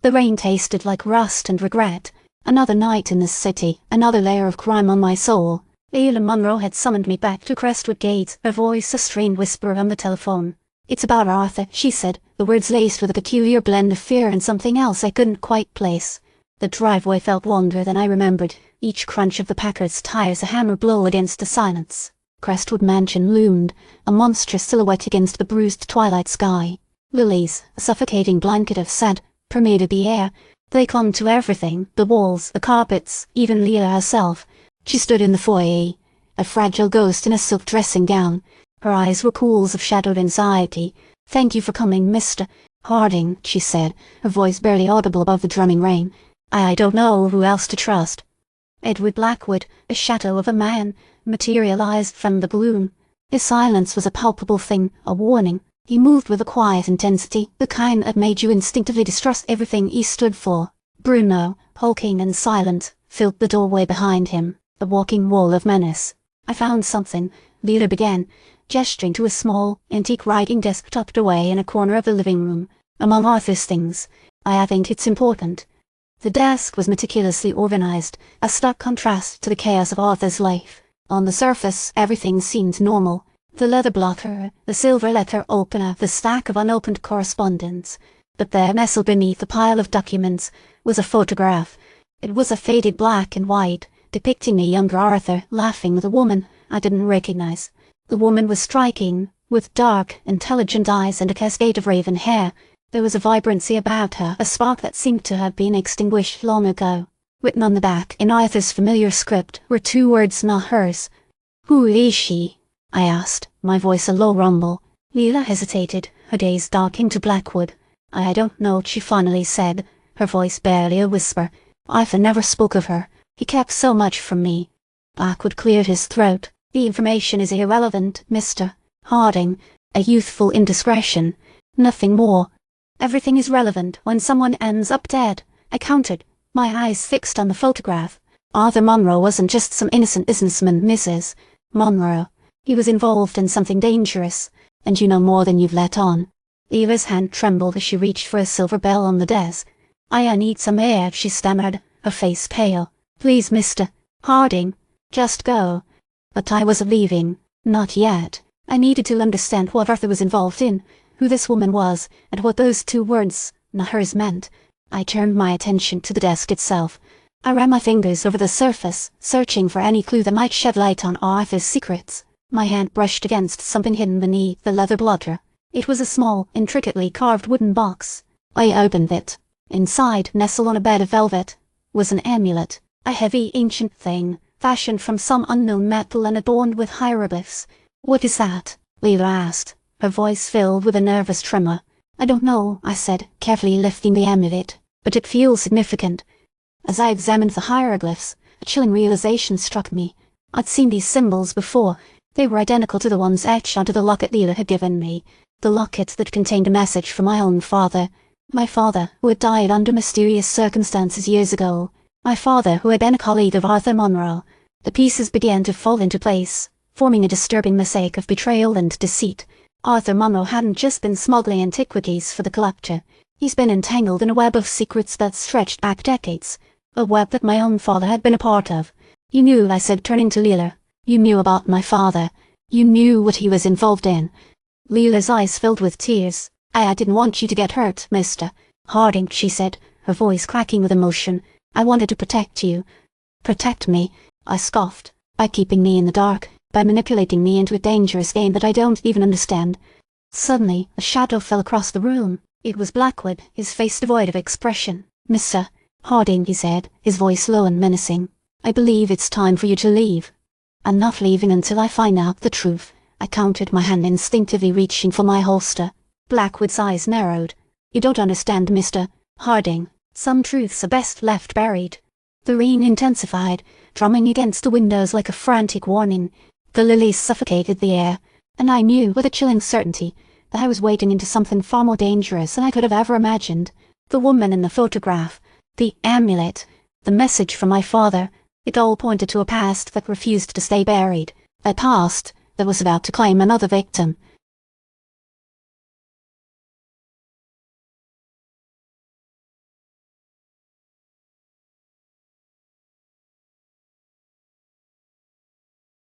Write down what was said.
The rain tasted like rust and regret. Another night in this city, another layer of crime on my soul. Lila Monroe had summoned me back to Crestwood Gates, her voice a strained whisper on the telephone. "It's about Arthur," she said, the words laced with a peculiar blend of fear and something else I couldn't quite place. The driveway felt longer than I remembered, each crunch of the Packard's tires a hammer blow against the silence. Crestwood Mansion loomed, a monstrous silhouette against the bruised twilight sky. Lilies, a suffocating blanket of scent, permeated the air. They clung to everything, the walls, the carpets, even Lila herself. She stood in the foyer, a fragile ghost in a silk dressing gown. Her eyes were pools of shadowed anxiety. "Thank you for coming, Mr. Harding," she said, her voice barely audible above the drumming rain. I don't know who else to trust." Edward Blackwood, a shadow of a man, materialized from the gloom. His silence was a palpable thing, a warning. He moved with a quiet intensity, the kind that made you instinctively distrust everything he stood for. Bruno, hulking and silent, filled the doorway behind him, a walking wall of menace. "I found something," Lila began, gesturing to a small, antique writing desk tucked away in a corner of the living room. "Among Arthur's things. I think it's important." The desk was meticulously organized, a stark contrast to the chaos of Arthur's life. On the surface, everything seemed normal. The leather blotter, the silver letter opener, the stack of unopened correspondence. But there, nestled beneath a pile of documents, was a photograph. It was a faded black and white, depicting a younger Arthur laughing with a woman I didn't recognize. The woman was striking, with dark, intelligent eyes and a cascade of raven hair. There was a vibrancy about her, a spark that seemed to have been extinguished long ago. Written on the back, in Arthur's familiar script, were 2 words not hers. "Who is she?" I asked, my voice a low rumble. Lila hesitated, her gaze darkening to Blackwood. "I don't know," she finally said, her voice barely a whisper. "Arthur never spoke of her. He kept so much from me." Blackwood cleared his throat. "The information is irrelevant, Mr. Harding. A youthful indiscretion. Nothing more. Everything is relevant when someone ends up dead." I countered, my eyes fixed on the photograph. Arthur Monroe wasn't just some innocent businessman, Mrs. Monroe. He was involved in something dangerous, and you know more than you've let on. Lila's hand trembled as she reached for a silver bell on the desk. "I need some air," she stammered, her face pale. "Please, Mr. Harding, just go." But I wasn't leaving. Not yet. I needed to understand what Arthur was involved in, who this woman was, and what those 2 words, not hers, meant. I turned my attention to the desk itself. I ran my fingers over the surface, searching for any clue that might shed light on Arthur's secrets. My hand brushed against something hidden beneath the leather blotter. It was a small, intricately carved wooden box. I opened it. Inside, nestled on a bed of velvet, was an amulet, a heavy, ancient thing, fashioned from some unknown metal and adorned with hieroglyphs. "What is that?" Lila asked, her voice filled with a nervous tremor. "I don't know," I said, carefully lifting the amulet, "but it feels significant." As I examined the hieroglyphs, a chilling realization struck me. I'd seen these symbols before. They were identical to the ones etched onto the locket Lila had given me, the locket that contained a message from my own father. My father, who had died under mysterious circumstances years ago. My father, who had been a colleague of Arthur Monroe. The pieces began to fall into place, forming a disturbing mosaic of betrayal and deceit. Arthur Monroe hadn't just been smuggling antiquities for the collector. He's been entangled in a web of secrets that stretched back decades, a web that my own father had been a part of. "You knew," I said, turning to Lila. "You knew about my father. You knew what he was involved in." Lila's eyes filled with tears. I didn't want you to get hurt, Mr. Harding," she said, her voice cracking with emotion. "I wanted to protect you." "Protect me?" I scoffed. "By keeping me in the dark, by manipulating me into a dangerous game that I don't even understand." Suddenly, a shadow fell across the room. It was Blackwood, his face devoid of expression. "Mr. Harding," he said, his voice low and menacing, "I believe it's time for you to leave." "I'm not leaving until I find out the truth," I countered, my hand instinctively reaching for my holster. Blackwood's eyes narrowed. "You don't understand, Mr. Harding. Some truths are best left buried." The rain intensified, drumming against the windows like a frantic warning. The lilies suffocated the air, and I knew with a chilling certainty that I was wading into something far more dangerous than I could have ever imagined. The woman in the photograph, the amulet, the message from my father, it all pointed to a past that refused to stay buried, a past that was about to claim another victim.